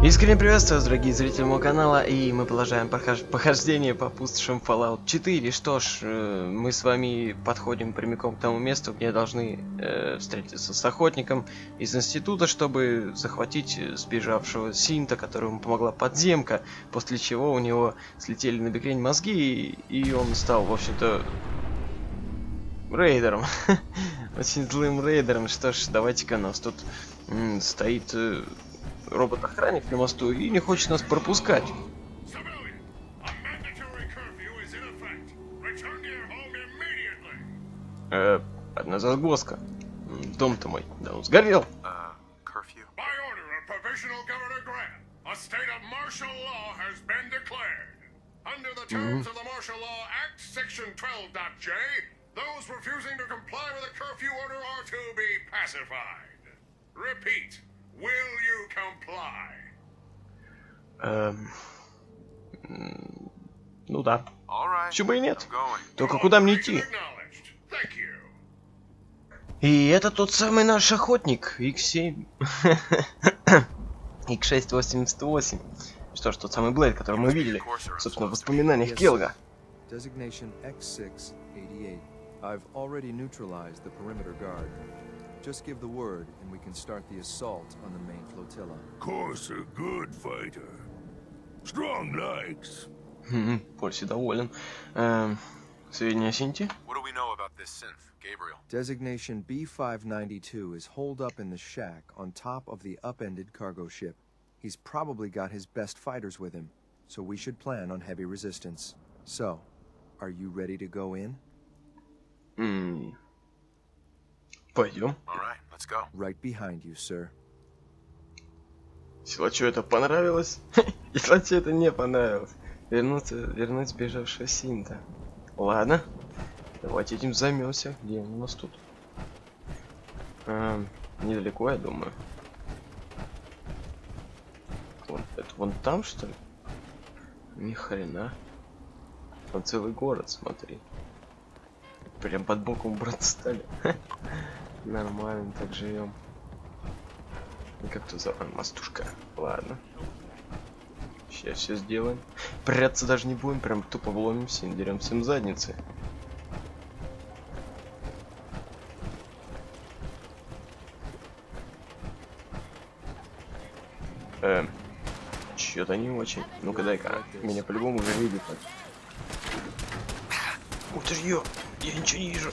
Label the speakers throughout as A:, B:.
A: Искренне приветствую вас, дорогие зрители моего канала, и мы продолжаем похождение по пустошам Fallout 4. Что ж, мы с вами подходим прямиком к тому месту, где должны встретиться с охотником из института, чтобы захватить сбежавшего Синта, которому помогла подземка, после чего у него слетели на бекрень мозги, и он стал, в общем-то, рейдером. Очень злым рейдером. Что ж, давайте-ка, у нас тут стоит робот-охранник на мосту и не хочет нас пропускать. Одна загвоздка. Дом-то мой давно сгорел.
B: Will you comply?
A: Ну да. Почему и нет? Только куда мне идти? И это тот самый наш охотник, X7. X688. Что ж, тот самый Блейд, который мы видели, собственно, в воспоминаниях Келга.
C: Designation X688. I've already neutralized the perimeter guard. Just give the word, and we can start the assault on the main flotilla.
B: Course a good fighter. Strong likes.
A: Польси доволен. Сведения о Синте?
D: What do we know about this synth, Gabriel?
C: Designation B592 is holed up in the shack on top of the upended cargo ship. He's probably got his best fighters with him, so we should plan on heavy resistance. So, are you ready to go in?
A: Пойдем.
C: Right behind you, sir.
A: Силачу это понравилось? Силачу это не понравилось. Вернуть сбежавшего Синта. Ладно. Давайте этим займемся. Где он у нас тут? Недалеко, я думаю. Это вон там, что ли? Ни хрена. Там целый город, смотри. Прям под боком брат стали. Нормально, так живем. И как тут за мостушка? Ладно. Сейчас все сделаем. Прятаться даже не будем, прям тупо вломимся и дерем всем задницы. Чё-то не очень. Ну-ка дай-ка. Меня по-любому уже видит. Ух ты ж ё! Я ничего не вижу.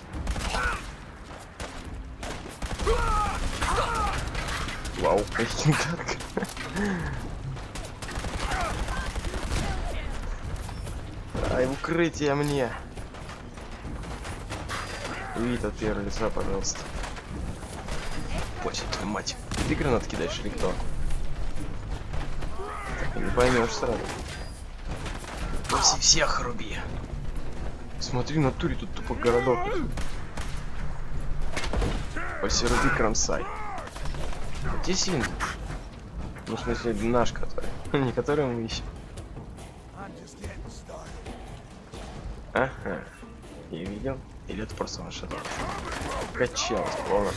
A: Вау, каким так. Ай, укрытие мне. Вид от первого лица, пожалуйста. Пусть твою мать. Ты гранат кидаешь или кто? Так, не поймешь сразу. Всех руби. Смотри, на туре тут тупо городок. Посеруби кромсай. Где Син? Ну, в смысле, наш который. Не который мы ищем. Ага. Я видел? Или это просто ваша дочь? Качалась, полно.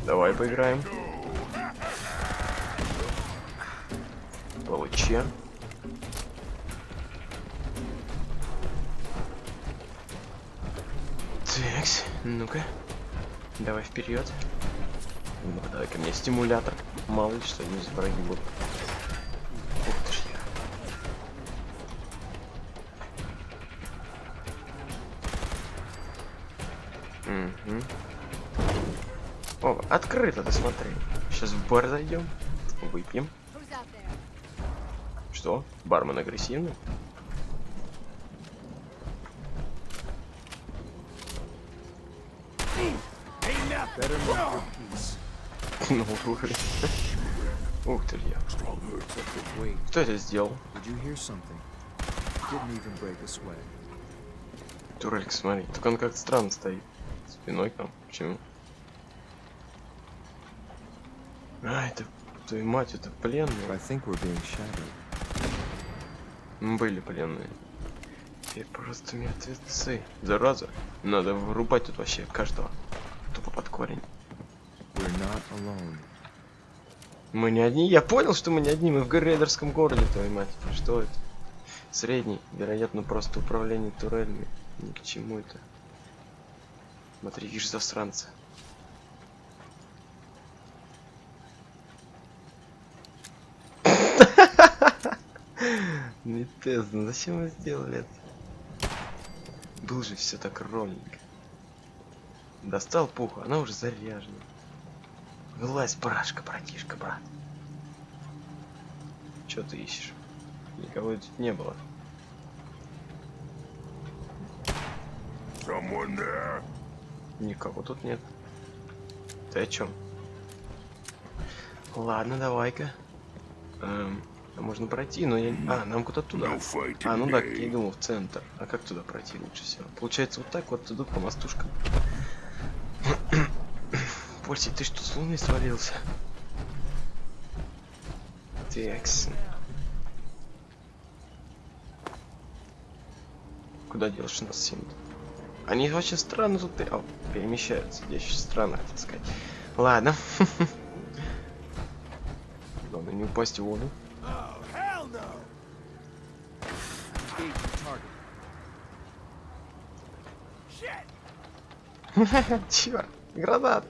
A: Давай поиграем. Получи. Такс, ну-ка. Давай вперед. Ну давай ко мне стимулятор. Мало ли что, не враги будут. Ух ты ж я. О, открыто, ты смотри. Сейчас в бар зайдем. Выпьем. Что? Бармен агрессивный? Ух ты, я. Кто это сделал? Турелька, смотри. Только он как-то странно стоит. Спиной там. Почему? Это, твою мать, это пленные. Были пленные. Теперь просто мертвецы. Зараза. Надо вырубать тут вообще каждого. Тупо под корень.
C: not alone.
A: Мы не одни. Я понял, что мы не одни. Мы в грейдерском городе, твою мать. Что это? Средний. Вероятно, просто управление турелями. Ни к чему это. Смотри, видишь засранца. Не тест, ну зачем вы сделали это? Был же все так ровненько. Достал пуху, она уже заряжена. Вылазь, брашка, братишка, брат. Чё ты ищешь? Никого тут не было.
B: Someone there?
A: Никого тут нет. Ты о чем? Ладно, давай-ка. Можно пройти, но я... нам куда-то туда.
B: No fight
A: Ну да, как
B: today.
A: я и думал, в центр. А как туда пройти лучше всего? Получается, вот так вот идут по мостушкам. Польси, ты что, с луны свалился? Текс. Куда делаешь нас всем? Они очень странно тут перемещаются. Здесь очень странно, так сказать. Ладно. Главное не упасть в воду. Чё? Гранат!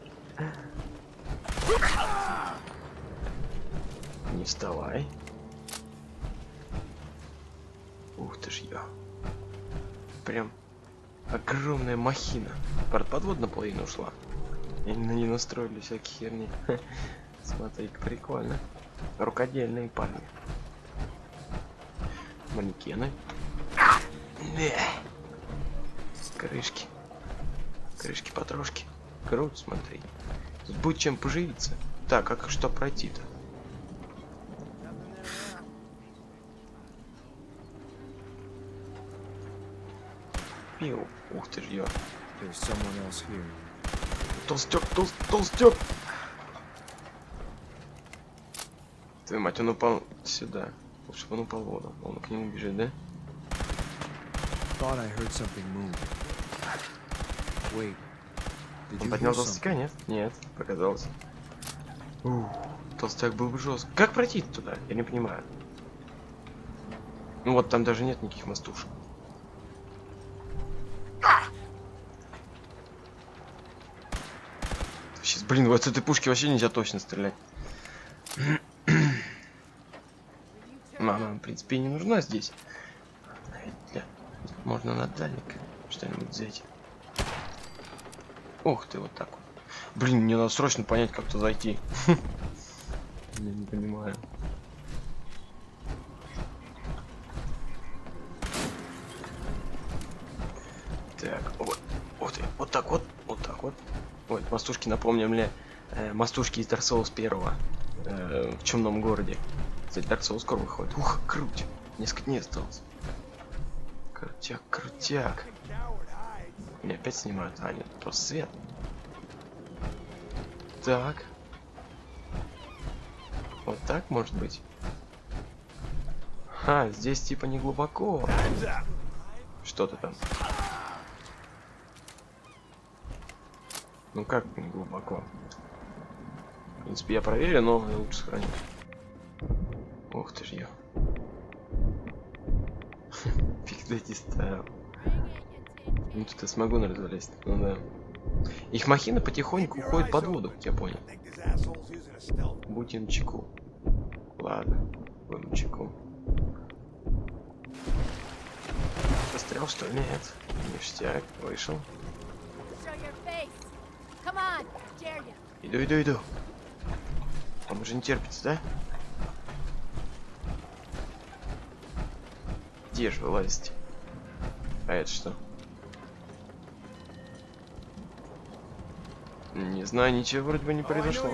A: Не вставай. Ух ты ж я. Прям огромная махина. Под наполовину ушла. И на нее настроили всякие херни. Смотри-ка, прикольно. Рукодельные парни. Манекены. Крышки. Крышки-потрошки. Круто, смотри. Тут будет чем поживиться. Так, а как что пройти-то? Пиу. Ух ты ж я.
C: There's someone else here.
A: Толстяк, толстяк. Твою мать, он упал сюда. Лучше бы он упал в воду. Он к нему бежит, да?
C: Thought I heard something move. Wait. Did
A: Он
C: you
A: поднял
C: hear
A: толстяка,
C: something?
A: нет? Нет, показалось. Толстяк был бы жестко. Как пройти туда? Я не понимаю. Ну вот там даже нет никаких мостушек. Сейчас, блин, вот с этой пушки вообще нельзя точно стрелять. Она, в принципе, и не нужна здесь. Можно на дальник что-нибудь взять. Ух ты, вот так вот. Блин, мне надо срочно понять, как туда зайти. Я не понимаю. Так, вот так вот. Ой, мостушки, напомним мне, мостушки из Dark Souls 1 в Чумном городе. Кстати, Dark Souls скоро выходит. Ух, круть. Несколько дней осталось. Крутяк. Меня опять снимают. А, нет, просто свет. Так. Вот так, может быть. Здесь типа не глубоко. Что ты там? Ну как не глубоко? В принципе, я проверю, но лучше сохранить. Ух ты ж я. Фиг дайте ставил. Ну тут я смогу, наверное, залезть. Ну да. Их махина потихоньку уходит под воду, как я понял. Будьте начеку. Ладно, будем начеку. Застрял, что ли? Нет. Ништяк, вышел. Иду. Вам уже не терпится, да? Где же вылазите? А это что? Не знаю, ничего вроде бы не произошло.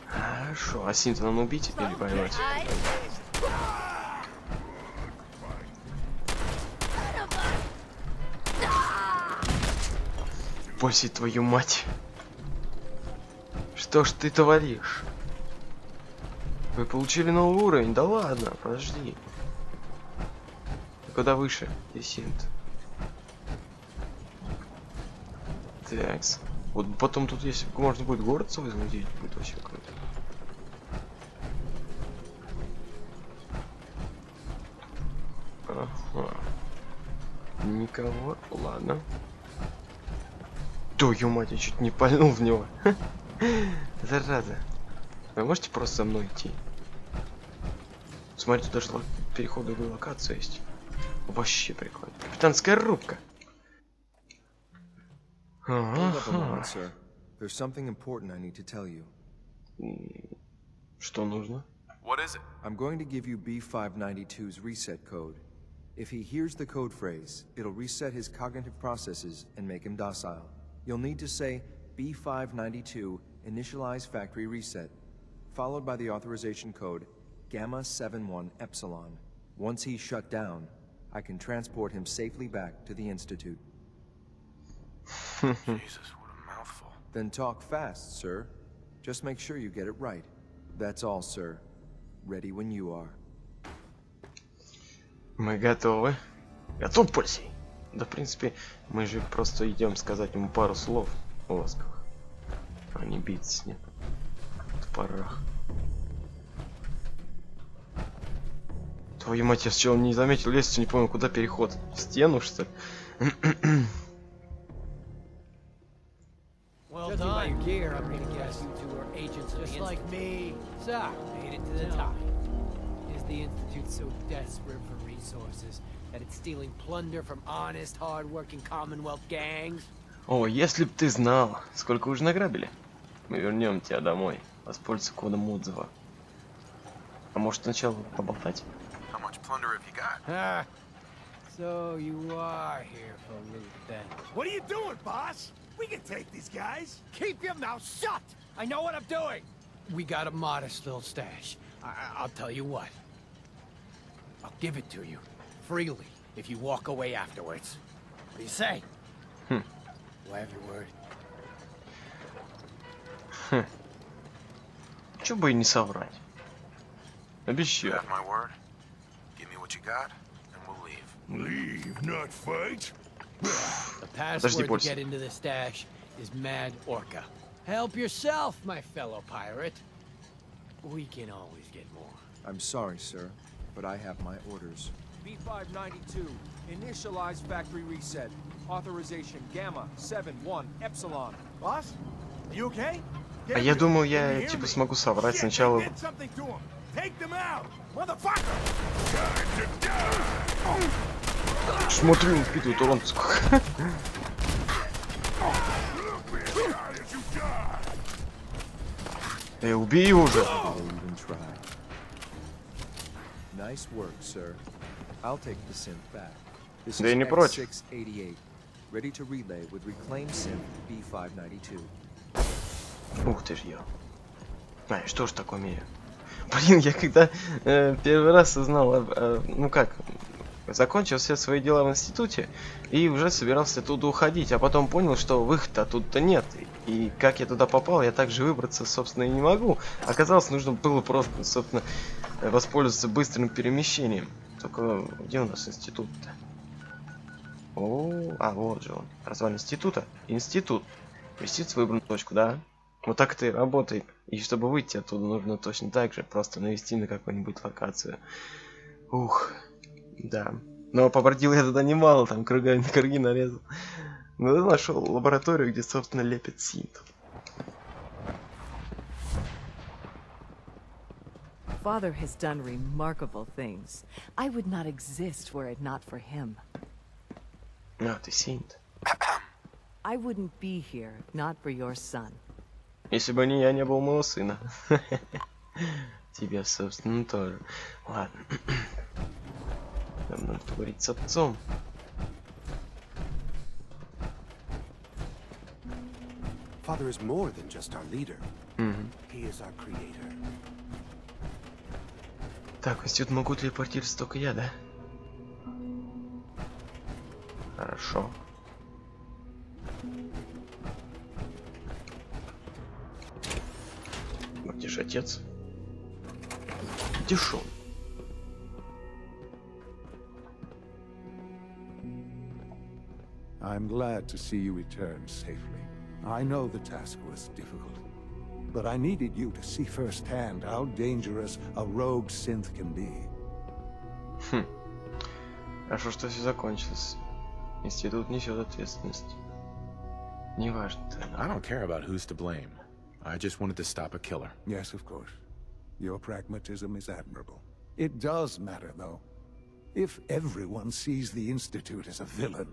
A: Хорошо, а Синта нам убить или поймать? Польси, твою мать. Что ж ты творишь? Вы получили новый уровень? Да ладно, подожди. Куда выше? Десент. Такс. Вот потом тут, если можно будет город свой замутить, будет вообще круто. Ага. Никого. Ладно. Твою мать, я чуть не пальнул в него. Зараза. Вы можете просто со мной идти? Смотрите, даже переход в другую локацию есть. Вообще прикольно. Капитанская рубка.
C: Hold up a moment, sir. There's something important I need to tell you.
A: Что нужно?
D: What is it?
C: I'm going to give you B592's reset code. If he hears the code phrase, it'll reset his cognitive processes and make him docile. You'll need to say B592 initialize factory reset, followed by the authorization code Gamma 71 Epsilon. Once he's shut down, I can transport him safely back to the Institute.
D: Jesus, what a mouthful.
C: Then talk fast, sir. Just make sure you get it right. That's all, sir. Ready when you are.
A: Мы готовы. Готов, Пульсий? Да, в принципе, мы же просто идем сказать ему пару слов ласковых, а не биться с ним в парах. Твою мать, я сначала не заметил лестницу, не помню, куда переход. В стену, что ли?
E: Well done. By your gear, I'm gonna guess you two are agents just like me. So, made it to the top. Is the Institute so desperate for resources that it's stealing plunder from honest, hard-working Commonwealth gangs?
A: О, если б ты знал, сколько уже награбили. Мы вернем тебя домой. Воспользуйся кодом отзыва. А может сначала поболтать?
D: How much plunder have you got?
E: Ah, so you are here for loot then.
B: What are you doing, boss? We can take these guys.
E: Keep your mouth shut! I know what I'm doing! We got a modest little stash. I'll tell you what. I'll give it to you, freely, if you walk away afterwards. What do you say? Do I have your word?
A: Чё бы и не соврать.
D: You
A: Обещаю.
D: have my word? Give me what you got, and we'll leave.
B: Leave, not fight.
E: The password to get into the stash is Mad Orca. Help yourself, my fellow pirate. We can always get more.
C: I'm sorry, sir, but I have my orders.
F: B592, initialize factory reset. Authorization Gamma 71 Epsilon.
B: Boss, are you okay?
A: А я думал, я типа смогу соврать сначала.
B: Get something to him. Take them out, motherfucker. Time to die.
A: Смотри, он впитывает урон. Убей его уже.
C: I'll even try. Nice work, sir. I'll take the synth back. This
A: Да я не против.
C: is X688, ready to relay with reclaimed synth B592.
A: Ух ты ж я. А, что ж так умею? Блин, я когда первый раз узнал, ну как, закончил все свои дела в институте и уже собирался оттуда уходить, а потом понял, что выхода оттуда нет. И как я туда попал, я также выбраться, собственно, и не могу. Оказалось, нужно было просто, собственно, воспользоваться быстрым перемещением. Только где у нас институт-то? О, а вот же он. Название института. Институт. Вместить в выбранную точку, да? Вот так это и работает. И чтобы выйти оттуда, нужно точно так же просто навести на какую-нибудь локацию. Ух, да. Но побродил я туда немало, там круги нарезал. Но я нашел лабораторию, где, собственно, лепят синт.
G: Father has done remarkable things. I would not exist were it not for him.
A: А, ты синт.
G: I wouldn't be here if not for your son.
A: Если бы не я, не был моего сына. Тебя, собственно, тоже. Ладно. Нам надо поговорить с отцом.
H: Father is more than just our leader. He is our creator.
A: Так, в институт могу телепортироваться только я, да? Хорошо. Где же отец? Где ж он?
I: I'm glad to see you return safely. I know the task was difficult, but I needed you to see firsthand how dangerous a rogue synth can be.
A: Хорошо, что все закончилось. Институт несет ответственность. Неважно.
D: I don't care about who's to blame. I just wanted to stop a killer.
I: Yes, of course. Your pragmatism is admirable. It does matter, though. If everyone sees the Institute as a villain,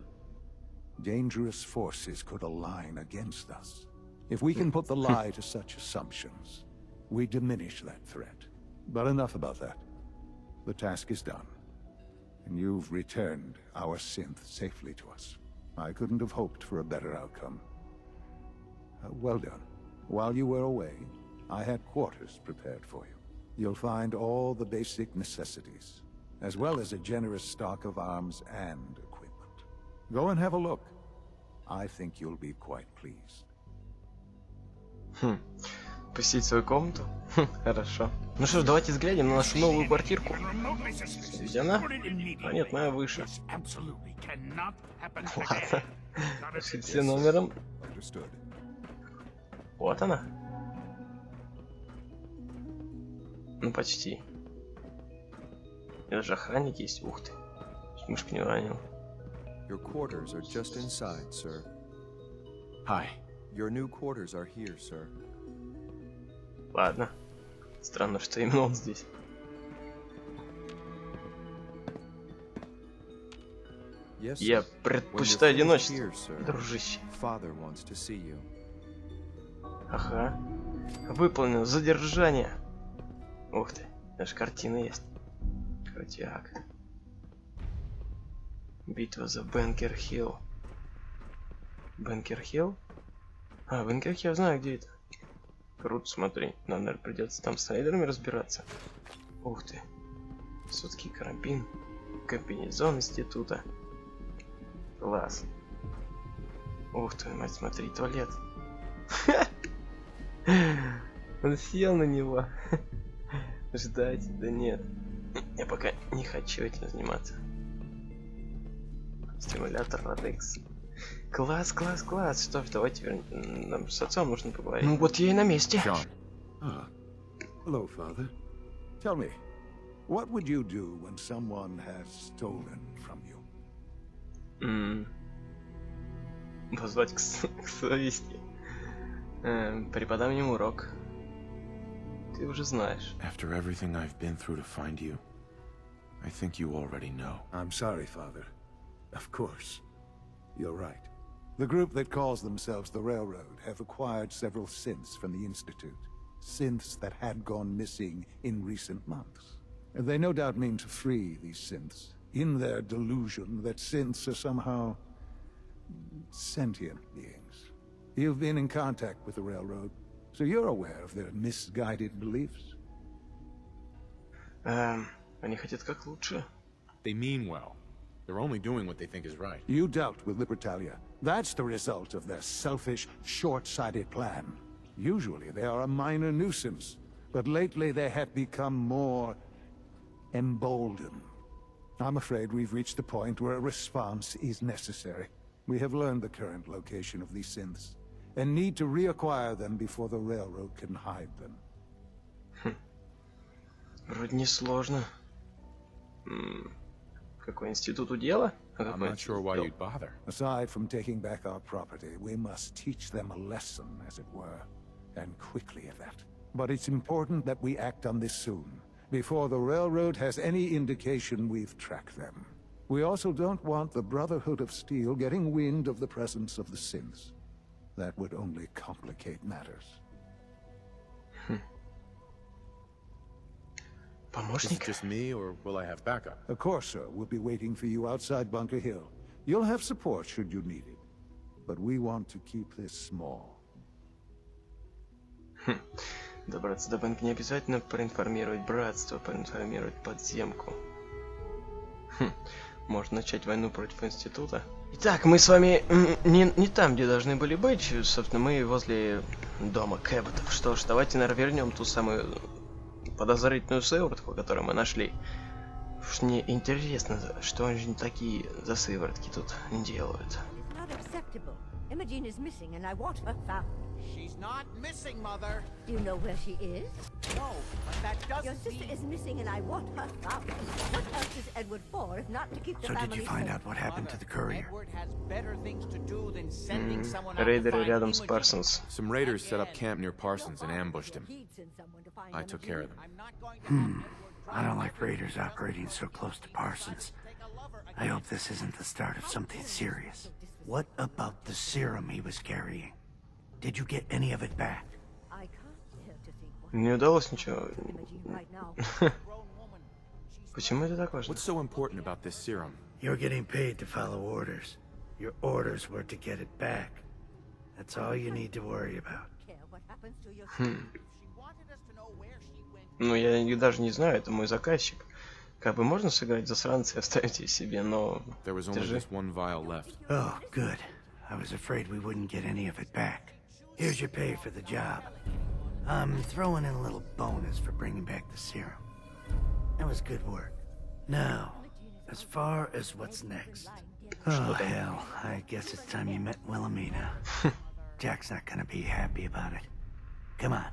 I: dangerous forces could align against us. If we can put the lie to such assumptions, we diminish that threat. But enough about that. The task is done. And you've returned our synth safely to us. I couldn't have hoped for a better outcome. Well done. While you were away, I had quarters prepared for you. You'll find all the basic necessities, as well as a generous stock of arms and equipment. Go and have a look. I think you'll be quite pleased.
A: Посетить свою комнату? Хорошо. Ну что ж, давайте взглянем на нашу новую квартирку. Где она? А нет, моя выше. Ладно. Ошибся номером. Вот она. Ну почти. И даже охранник есть. Ух ты. Мышку не уронил.
C: Your quarters are just inside, sir.
D: Hi.
C: Your new quarters are here, sir.
A: Ладно. Странно, что именно он здесь.
C: Yes,
A: Я
C: sir.
A: предпочитаю
C: When you're
A: одиночество,
C: here, sir,
A: дружище.
C: Father wants to see you.
A: Ага. Выполнено задержание. Ух ты, даже картина есть. Крутяк. Битва за Бенкер-Хилл. Бенкер-Хилл? А, Бенкер-Хилл, я знаю, где это. Круто, смотри. Нам, наверное, придется там с снайдерами разбираться. Ух ты. Судский карабин. Комбинезон института. Класс. Ух ты, мать, смотри, туалет. Он сел на него. Ждать? Да нет. Я пока не хочу этим заниматься. Стимулятор Радекс. Класс, класс, класс. Что ж, давайте нам с отцом нужно поговорить. Ну вот я и на месте.
D: John.
I: Hello, Father. Tell me, what would you do when someone has stolen from you?
A: Позвать к совести. Преподам ему урок. Ты уже знаешь.
D: After everything I've been through to find you, I think you already know.
I: I'm sorry, Father. Of course. You're right. The group that calls themselves the Railroad have acquired several synths from the Institute. Synths that had gone missing in recent months. And they no doubt mean to free these synths, in their delusion that synths are somehow sentient beings. You've been in contact with the Railroad, so you're aware of their misguided beliefs.
A: Они хотят как лучше.
D: They mean well. They're only doing what they think is right.
I: You dealt with Libertalia. That's the result of their selfish, short-sighted plan. Usually they are a minor nuisance, but lately they have become more emboldened. I'm afraid we've reached the point where a response is necessary. We have learned the current location of these synths, and need to reacquire them before the Railroad can hide them.
A: Вроде не сложно. Какой институт удела?
D: I'm not sure why you'd bother.
I: Aside from taking back our property, we must teach them a lesson, as it were, and quickly at that. But it's important that we act on this soon, before the Railroad has any indication we've tracked them. We also don't want the Brotherhood of Steel getting wind of the presence of the synths. That would only complicate matters.
D: Is it
A: Помощник?
D: just me, or will I have backup?
I: Of course, sir. We'll be waiting for you outside Bunker Hill. You'll have support should you need it. But we want to keep this small.
A: Добраться до банка не обязательно проинформировать братство, проинформировать подземку. Можно начать войну против института. Итак, мы с вами не там, где должны были быть. Собственно, мы возле дома Кэботов. Что ж, давайте, наверное, вернем ту самую подозрительную сыворотку, которую мы нашли. Уж мне интересно, что они такие за сыворотки тут делают.
J: unacceptable. Imogen is missing and I want her found.
E: She's not missing, Mother.
J: Do you know where she is?
E: No, but that doesn't
J: Your sister is missing and I want her found. What else is Edward for if not to keep the family
H: So did you find
J: safe?
H: out what happened to the courier?
E: Edward has better things to do than sending someone out to
A: Рейдеры
E: find
A: рядом с
E: Imogen.
A: Parsons.
D: Some raiders set up camp near Parsons and ambushed him.
J: He'd send someone to find
D: I took care of them.
E: I'm not going to have Edward
H: I don't like raiders operating so close to Parsons. I hope this isn't the start of something serious. What about the serum he was carrying? Did you get any of it back?
J: I can't bear to think what
A: Не удалось ничего.
J: Imogen right now.
A: Почему это так важно?
D: What's so important about this serum?
H: You're getting paid to follow orders. Your orders were to get it back. That's all you need to worry about.
J: Care what happens to your
E: She wanted us to know where she went.
A: Ну, я даже не знаю, это мой заказчик. Как бы можно сыграть засранца и оставить ее себе, но...
D: There was only
A: Держи.
D: this one vial left.
H: Oh, good. I was afraid we wouldn't get any of it back. Here's your pay for the job. I'm throwing in a little bonus for bringing back the serum. That was good work. Now, as far as what's next. Oh, hell. I guess it's time you met Wilhelmina. Jack's not gonna be happy about it. Come on.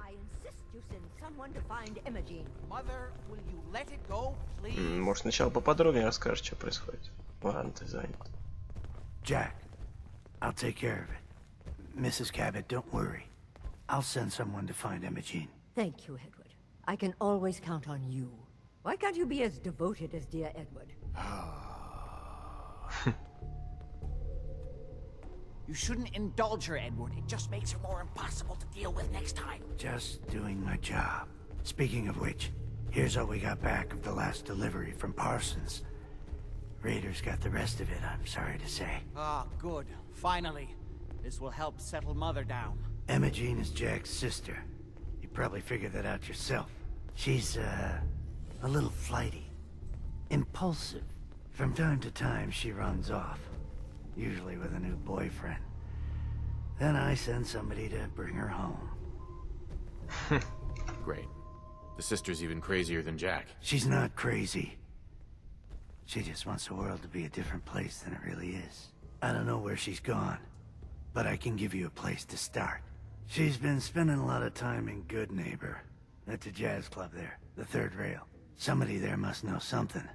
J: I insist you send someone to find Imogen.
E: Mother, will you let it go, please?
A: Может, сначала поподробнее расскажешь, что происходит. Ладно, ты занят.
H: Jack, I'll take care of it. Mrs. Cabot, don't worry. I'll send someone to find Imogen.
J: Thank you, Edward. I can always count on you. Why can't you be as devoted as dear Edward?
E: You shouldn't indulge her, Edward. It just makes her more impossible to deal with next time.
H: Just doing my job. Speaking of which, here's all we got back of the last delivery from Parsons. Raiders got the rest of it, I'm sorry to say.
E: Ah, good. Finally. This will help settle Mother down.
H: Imogen is Jack's sister. You probably figured that out yourself. She's, a little flighty. Impulsive. From time to time, she runs off. Usually with a new boyfriend. Then I send somebody to bring her home.
D: Great. The sister's even crazier than Jack.
H: She's not crazy. She just wants the world to be a different place than it really is. I don't know where she's gone, but I can give you a place to start. She's been spending a lot of time in Good Neighbor. That's a jazz club there, the third rail. Somebody there must know something.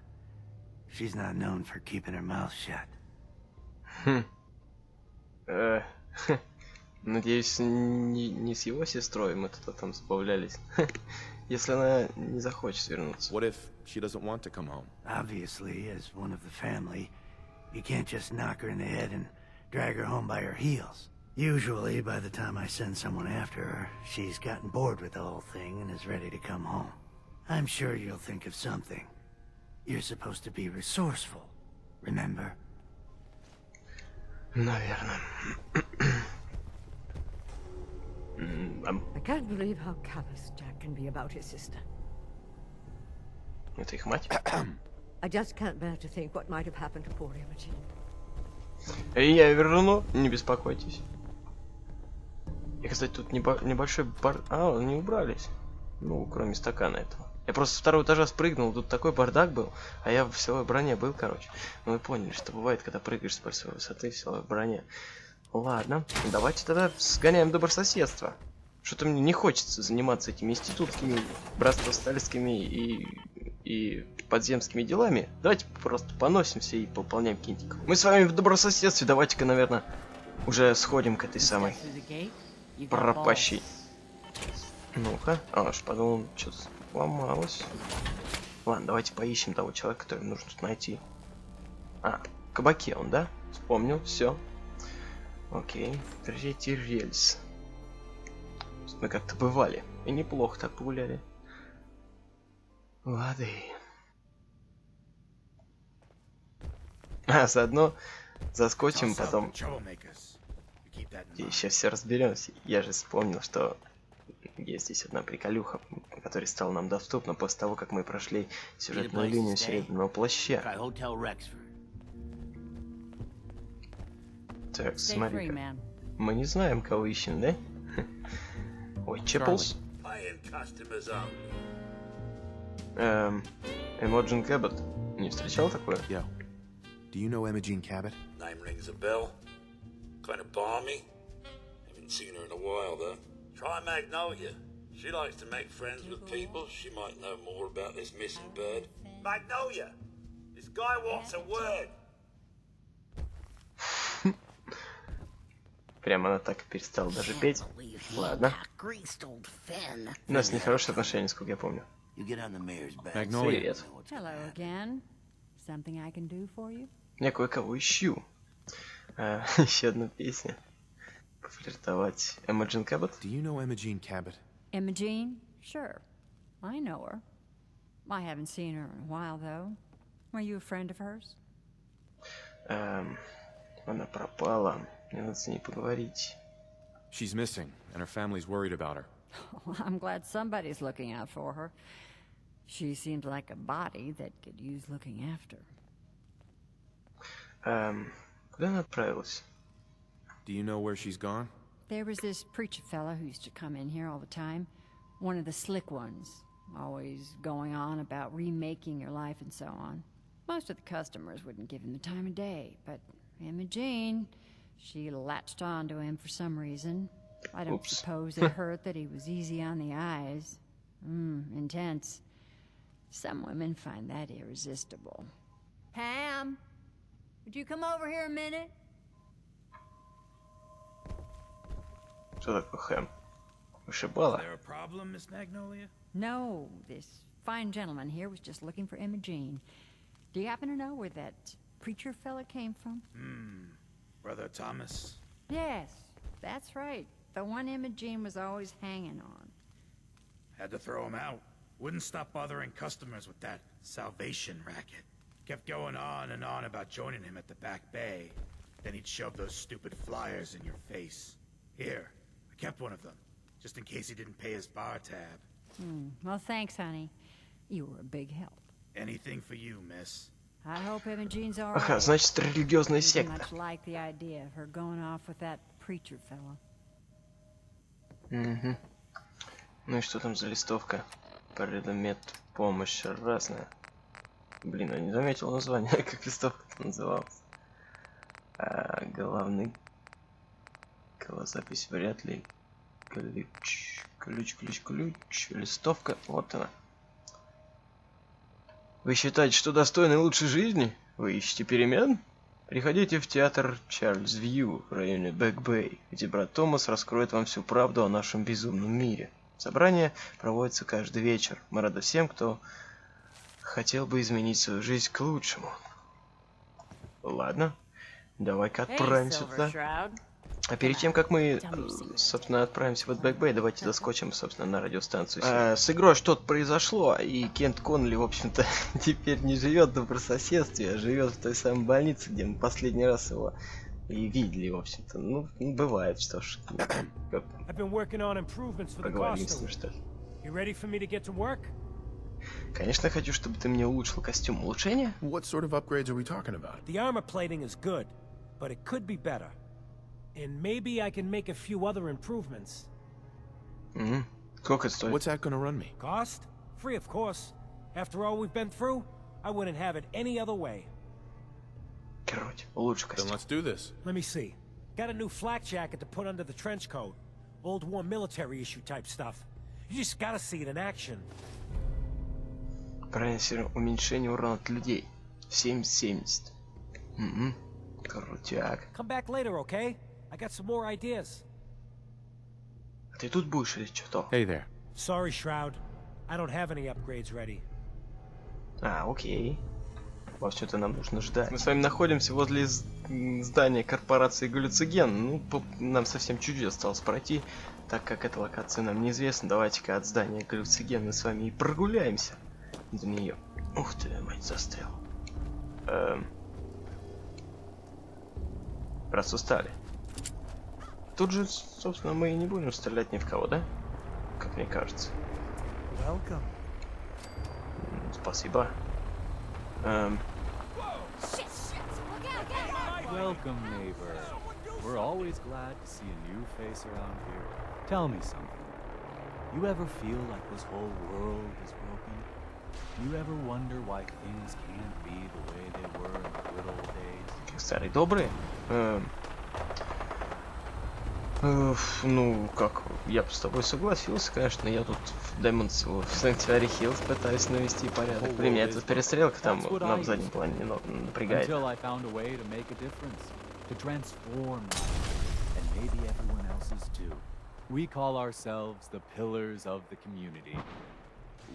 H: She's not known for keeping her mouth shut.
A: Надеюсь, не с его сестрой мы тут там забавлялись. Если она не захочет вернуться.
D: What if she doesn't want to come home?
H: Obviously, as one of the family, you can't just knock her in the head and drag her home by her heels. Usually, by the time I send someone after her, she's gotten bored with the whole thing and is ready to come home. I'm sure you'll think of something. You're supposed to be resourceful, remember?
A: Наверное.
J: I can't believe how callous Jack can be about his sister.
A: Это их мать.
J: I just can't bear to think what might have happened to poor Imogen.
A: Я верну, не беспокойтесь. И, кстати, тут небольшой бар... А, не убрались. Ну, кроме стакана этого. Я просто с второго этажа спрыгнул, тут такой бардак был, а я в силовой броне был, короче. Ну, вы поняли, что бывает, когда прыгаешь с большой высоты в силовой броне. Ладно, давайте тогда сгоняем добрососедство. Что-то мне не хочется заниматься этими институтскими, братствостальскими и подземскими делами. Давайте просто поносимся и пополняем кинтик. Мы с вами в добрососедстве, давайте-ка, наверное, уже сходим к этой самой пропащей. Ну-ка, аж подумал, что-то сломалось. Ладно, давайте поищем того человека, который нужно тут найти. А, в кабаке он, да? Вспомнил, все. Окей, третий рельс. Мы как-то бывали. И неплохо так погуляли. Ладно. А, заодно заскочим потом. И сейчас все разберемся. Я же вспомнил, что есть здесь одна приколюха, которая стала нам доступна после того, как мы прошли сюжетную линию Серебряного плаща. Так, смотри-ка. Мы не знаем, кого ищем, да? Ой, Чеплс. Эмоджин Кэбот. Не встречал такое?
D: Yeah. Do you know Imogen Cabot?
K: Name rings a bell. Kind of balmy. Haven't seen her in a while, though. Try Magnolia. She likes to make friends with people. She might know more about this missing bird. Magnolia! This guy wants a word.
A: Прямо она так и перестала даже петь. Ладно. У нас нехорошие отношения, насколько я помню. Привет. Я кое-кого ищу. Еще одна песня. Пофлиртовать. Imogen Cabot?
D: Do you know Imogen Cabot?
J: Imogen? Sure. I know her. I haven't seen her in a while, though. Were you a friend of hers?
A: Она пропала. Мне надо с ней поговорить.
D: She's missing, and her family's worried about her.
J: Well, I'm glad somebody's looking out for her. She seems like a body that could use looking after.
A: Куда она отправилась?
D: Do you know where she's gone?
J: There was this preacher fella who used to come in here all the time. One of the slick ones. Always going on about remaking your life and so on. Most of the customers wouldn't give him the time of day, but Imogen, she latched on to him for some reason. I don't suppose it hurt that he was easy on the eyes. Intense. Some women find that irresistible. Pam, would you come over here a minute?
A: Что такое Хэм? Вышибала?
B: Is there a problem, Miss Magnolia?
J: No, this fine gentleman here was just looking for Imogen. Do you happen to know where that preacher fella came from?
B: Brother Thomas?
J: Yes, that's right. The one Imogen was always hanging on.
B: Had to throw him out. Wouldn't stop bothering customers with that salvation racket. Kept going on and on about joining him at the back bay. Then he'd shove those stupid flyers in your face. Here, I kept one of them, just in case he didn't pay his bar tab.
J: Well, thanks, honey. You were a big help.
B: Anything for you, miss.
J: I hope Imogen's all
A: Ага,
J: right.
A: значит, религиозная
J: Pretty
A: секта.
J: much like the idea of her going off with that preacher fella.
A: Угу. Ну и что там за листовка? Предмет помощь разная. Блин, я не заметил название, как листовка называлась. Главный. Голозапись вряд ли. Ключ. Листовка. Вот она. Вы считаете, что достойны лучшей жизни? Вы ищете перемен? Приходите в театр Чарльз Вью в районе Бэк-Бэй, где брат Томас раскроет вам всю правду о нашем безумном мире. Собрание проводится каждый вечер. Мы рады всем, кто хотел бы изменить свою жизнь к лучшему. Ладно, давай-ка отправимся туда. А перед тем, как мы, собственно, отправимся в Бэк-Бэй, давайте доскочим, собственно, на радиостанцию. С игрой что-то произошло, и Кент Коннелли, в общем-то, теперь не живет в добрососедстве, а живет в той самой больнице, где мы последний раз его и видели, в общем-то. Ну, бывает, что ж. Поговорим с ним, что ли. Конечно, хочу, чтобы ты мне улучшил костюм. Улучшение?
L: What sort of upgrades are we talking about?
F: The armor plating is good, but it could be better. And maybe I can make a few other improvements.
A: Сколько это стоит?
L: What's that gonna run me?
F: Cost? Free, of course. After all we've been through, I wouldn't have it any other way.
A: Короче, улучши
L: Then
A: костюм.
L: let's do this.
F: Let me see. Got a new flak jacket to put under the trench coat. Old war military issue type stuff. You just gotta see it in action.
A: Правильно, уменьшение урона от людей. 770. Крутяк.
F: Come back later, okay? I got some more ideas.
A: А ты тут будешь или что-то?
L: Hey there.
F: Sorry, Shroud. I don't have any upgrades ready.
A: Окей. В общем-то, нам нужно ждать. Мы с вами находимся возле здания корпорации Галлюциген. Ну, нам совсем чуть-чуть осталось пройти, так как эта локация нам неизвестна. Давайте-ка от здания Галлюциген мы с вами и прогуляемся до нее. Ух ты, мать, застрял. Раз устали. Тут же, собственно, мы и не будем стрелять ни в кого, да? Как мне кажется.
F: Welcome.
A: Спасибо.
M: Welcome, neighbor. We're always glad to see a new face around here. Tell me something. You ever feel like this whole world is broken? You ever wonder why things can't be the way they were in the good old days?
A: Старый добрый. Ну, как, я бы с тобой согласился, конечно, я тут в Демонс, в Sanctuary Hills пытаюсь навести порядок. Блин, меня эта перестрелка там на заднем плане немного напрягает.
M: We call ourselves the Pillars of the Community.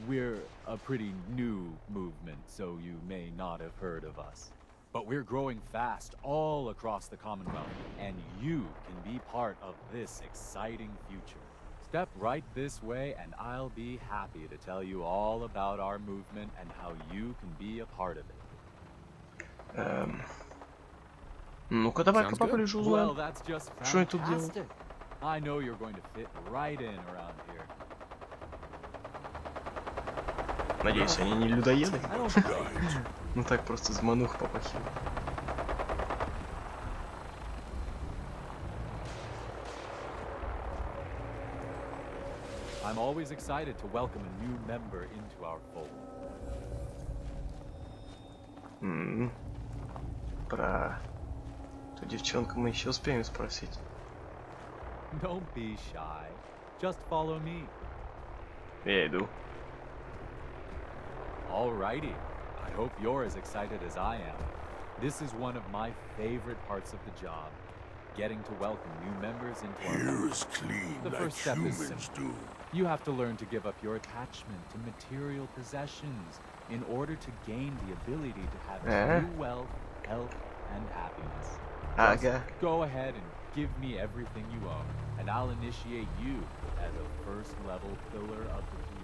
M: We're a pretty new movement, so you may not have heard of us. But we're growing fast all across the Commonwealth, and you can be part of this exciting future. Step right this way, and I'll be happy to tell you all about our movement and how you can be a part of it.
A: Ну-ка, давай-ка поближе узнаем, что я тут делаю.
M: I know you're going to fit right in around here.
A: Надеюсь, они не людоеды? Ну так просто зманух попахил.
M: I'm always excited to welcome a new member into our fold.
A: Про ту девчонку мы еще успеем спросить.
M: Don't be shy. Just follow me.
A: Я иду.
M: Alrighty. I hope you're as excited as I am. This is one of my favorite parts of the job. Getting to welcome new members into our lives. The first step is simple. You have to learn to give up your attachment to material possessions in order to gain the ability to have true wealth, health, and happiness. Just go ahead and give me everything you own, and I'll initiate you as a first-level pillar of the community.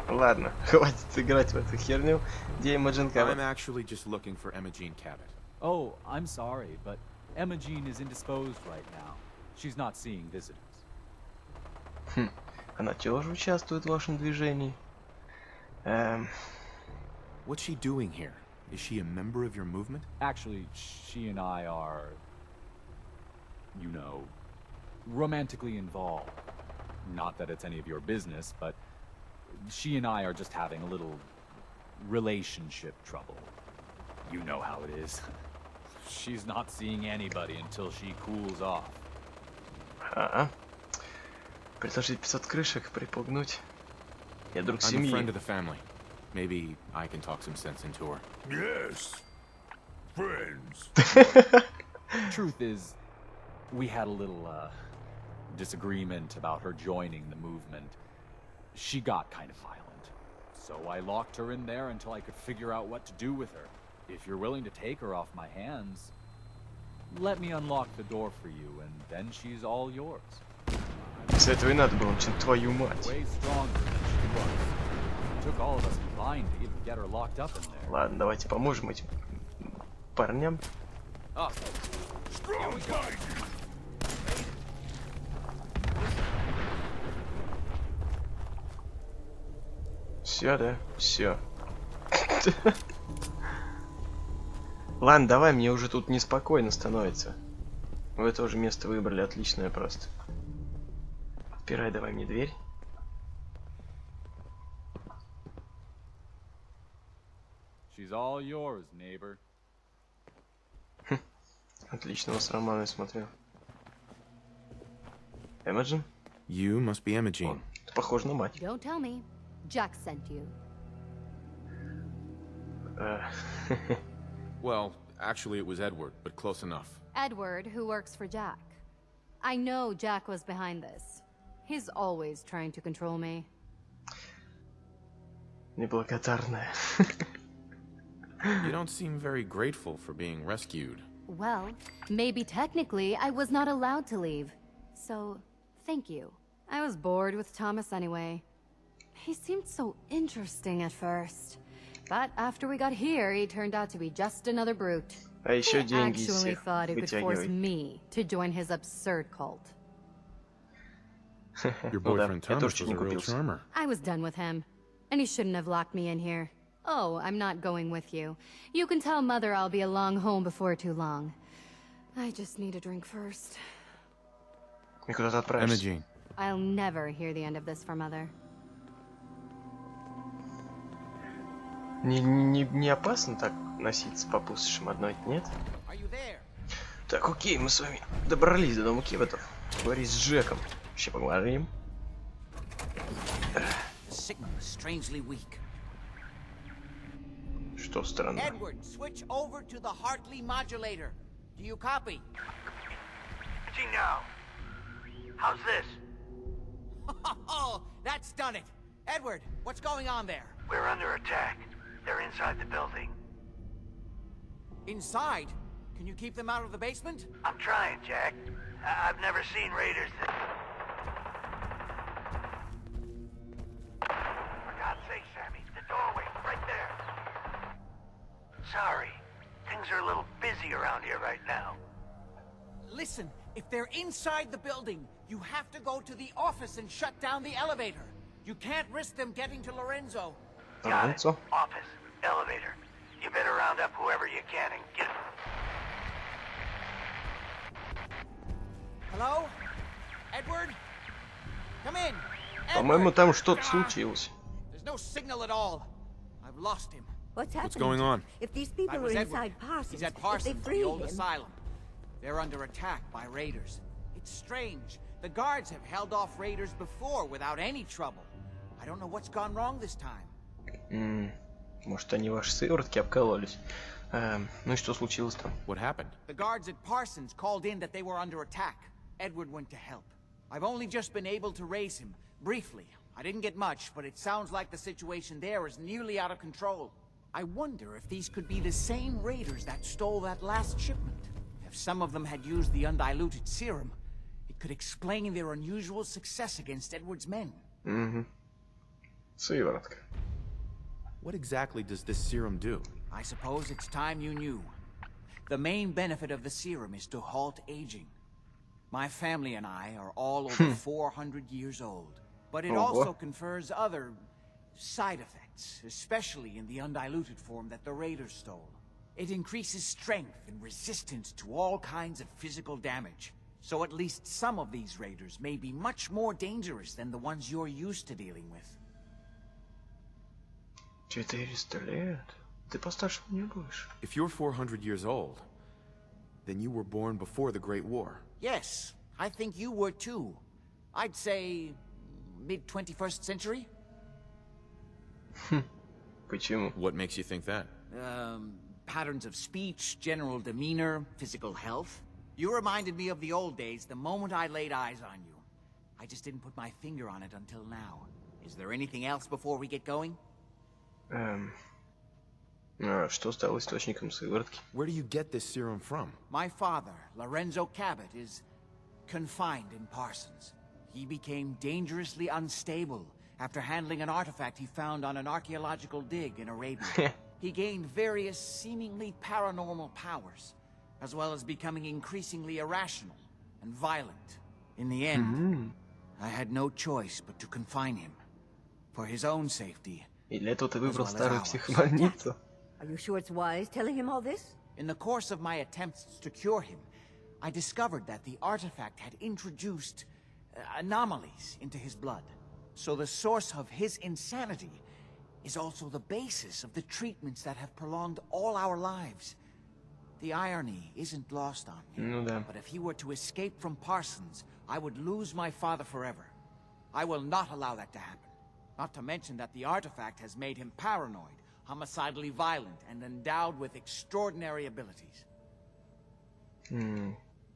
A: Ладно, хватит играть в эту херню. Где Imogen Cabot?
L: I'm actually just looking for Imogen Cabot.
M: Oh, I'm sorry, but Imogen is indisposed right now. She's not seeing visitors.
A: Она тоже участвует в вашем движении.
L: What's she doing here? Is she a member of your movement?
M: Actually, she and I are, you know, romantically involved. Not that it's any of your business, but she and I are just having a little relationship trouble. You know how it is. She's not seeing anybody until she cools off.
A: Предложить 500 крышек, припугнуть. Я друг
L: I'm
A: семьи.
L: a friend of the family. Maybe I can talk some sense into her.
B: Yes. Friends.
M: Truth is, we had a little, disagreement about her joining the movement. She got kind of violent. So I locked her in there until I could figure out what to do with her. If you're willing to take her off my hands, let me unlock the door for you, and then she's all yours.
A: С этого и надо было, чем твою мать.
M: Way stronger than she was. It took all of us combined to even get her locked up in there.
A: Ладно, давайте поможем этим парням.
B: Strong fight.
A: Все, да? Все. Ладно, давай, мне уже тут неспокойно становится. Вы тоже место выбрали отличное просто. Отпирай давай мне дверь.
M: She's all yours, neighbor.
A: Отлично, вас романы смотрел. Imogen?
L: You must be Imogen.
A: Ты похож на мать.
N: Don't tell me. Jack sent you.
L: Well, actually it was Edward, but close enough.
N: Edward, who works for Jack. I know Jack was behind this. He's always trying to control me.
A: Неблагодарная.
L: You don't seem very grateful for being rescued.
N: Well, maybe technically I was not allowed to leave. So, thank you. I was bored with Thomas anyway. He seemed so interesting at first. But after we got here, he turned out to be just another brute.
A: А еще
N: He
A: деньги из
N: actually
A: всех
N: thought he could force
A: вытягивай.
N: me to join his absurd cult.
L: Your
A: Ну да,
L: boyfriend
A: я тоже
L: Thomas
A: чуть
L: was
A: не
L: a real
A: купился.
L: charmer.
N: I was done with him. And he shouldn't have locked me in here. Oh, I'm not going with you. You can tell Mother I'll be along home before too long. I just need a drink first.
A: И куда ты отправишься?
L: Imogen.
N: I'll never hear the end of this from Mother.
A: Не опасно так носиться по пустошам одной нет. Так, окей, мы с вами добрались до дома Кэботов. Говорить с Джеком. Вообще поговорим. Что странно?
O: Edward, switch over to the Hartley modulator. Do you copy?
H: No. How's this?
O: Oh, that's done it. Edward, what's going on there?
H: We're under attack. They're inside the building.
O: Inside? Can you keep them out of the basement?
H: I'm trying, Jack. I've never seen raiders that... For God's sake, Sammy, the doorway, right there. Sorry. Things are a little busy around here right now.
O: Listen, if they're inside the building, you have to go to the office and shut down the elevator. You can't risk them getting to Lorenzo.
H: Got it. Office, elevator. You better round up whoever you can and get...
O: Hello? Edward? Come in.
A: По-моему, там что-то случилось.
O: There's no signal at all. I've lost him.
L: What's going on?
P: If these people are inside Parsons,
O: he's at
P: if
O: Parsons,
P: they free
O: the old
P: him...
O: asylum. They're under attack by raiders. It's strange. The guards have held off raiders before without any trouble. I don't know what's gone wrong this time.
A: Может, они ваши сыворотки обкололись. Ну и что случилось там?
L: What happened?
O: The guards at Parsons called in that they were under attack. Edward went to help. I've only just been able to raise him, briefly. I didn't get much, but it sounds like the situation there is nearly out of control. I wonder if these could be the same raiders that stole that last shipment. If some of them had used the undiluted serum, it could explain their unusual success against Edward's men.
A: Сыворотка.
L: What exactly does this serum do?
O: I suppose it's time you knew. The main benefit of the serum is to halt aging. My family and I are all over 400 years old. But it also confers other side effects, especially in the undiluted form that the raiders stole. It increases strength and resistance to all kinds of physical damage. So at least some of these raiders may be much more dangerous than the ones you're used to dealing with.
A: 400 лет? Ты постарше меня будешь.
L: If you're 400 years old, then you were born before the Great War.
O: Yes, I think you were too. I'd say mid-21st century?
A: Почему?
L: What makes you think that?
O: Patterns of speech, general demeanor, physical health. You reminded me of the old days the moment I laid eyes on you. I just didn't put my finger on it until now. Is there anything else before we get going?
A: Что стало источником сыворотки?
L: Where do you get this serum from?
O: My father, Lorenzo Cabot, is confined in Parsons. He became dangerously unstable after handling an artifact he found on an archaeological dig in Arabia. He gained various seemingly paranormal powers, as well as becoming increasingly irrational and violent. In the end, I had no choice but to confine him. For his own safety.
A: И для этого ты выбрал старую психбольницу.
P: Are you sure it's wise telling him all this?
O: In the course of my attempts to cure him, I discovered that the artifact had introduced anomalies into his blood. So the source of his insanity is also the basis of the treatments that have prolonged all our lives. The irony isn't lost on me. But if he were to escape from Parsons, I would lose my father forever. I will not allow that to happen. Not to mention that the artifact has made him paranoid, homicidally violent, and endowed with extraordinary abilities.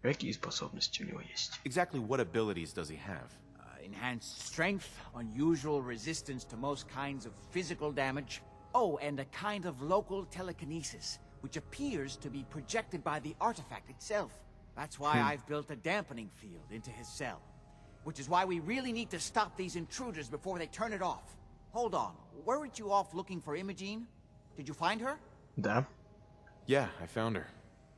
A: Какие способности у него есть?
L: Exactly what abilities does he have?
O: Enhanced strength, unusual resistance to most kinds of physical damage. Oh, and a kind of local telekinesis, which appears to be projected by the artifact itself. That's why I've built a dampening field into his cell. Which is why we really need to stop these intruders before they turn it off. Hold on, weren't you off looking for Imogene? Did you find her?
A: Да.
L: Yeah, I found her.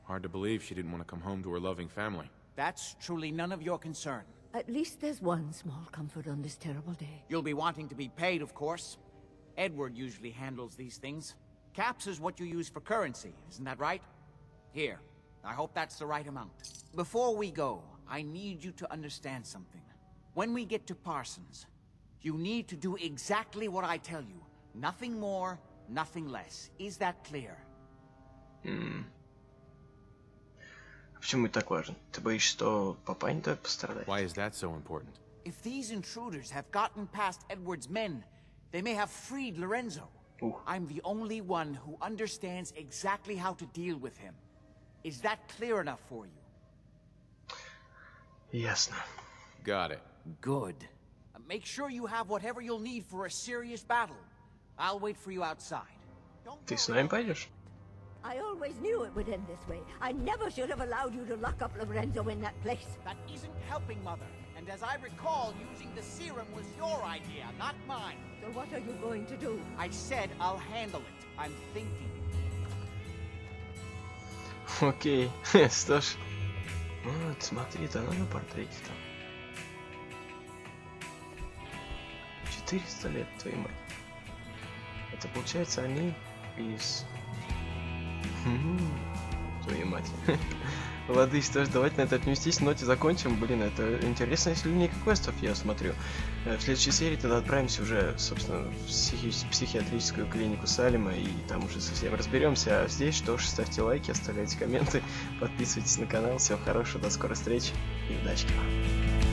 L: Hard to believe she didn't want to come home to her loving family.
O: That's truly none of your concern.
P: At least there's one small comfort on this terrible day.
O: You'll be wanting to be paid, of course. Edward usually handles these things. Caps is what you use for currency, isn't that right? Here, I hope that's the right amount. Before we go, I need you to understand something. When we get to Parsons, you need to do exactly what I tell you. Nothing more, nothing less. Is that clear?
A: Почему это так важно? Ты боишься, что папа-то пострадает?
L: Why is that so important?
O: If these intruders have gotten past Edward's men, they may have freed Lorenzo. I'm the only one who understands exactly how to deal with him. Is that clear enough for you?
A: Ясно.
L: Got it.
O: Good. Make sure you have whatever you'll need for a serious battle. I'll wait for you outside.
A: Ты с нами пойдешь?
P: I always knew it would end this way. I never should have allowed you to lock up Lorenzo in that place.
O: That isn't helping, Mother. And as I recall, using the serum was your idea, not mine.
P: So what are you going to do?
O: I said I'll handle it. I'm thinking.
A: Окей. Что ж. Вот, смотри, да на портрете там. 400 лет, твою мать. Это получается они из... Твою мать. Ладно, что ж, давайте на этой оптимистичной ноте закончим. Блин, это интересно, если линейка квестов, я смотрю. В следующей серии тогда отправимся уже, собственно, в психиатрическую клинику Салема, и там уже совсем разберемся. А здесь что ж, ставьте лайки, оставляйте комменты, подписывайтесь на канал. Всего хорошего, до скорой встречи и удачи вам.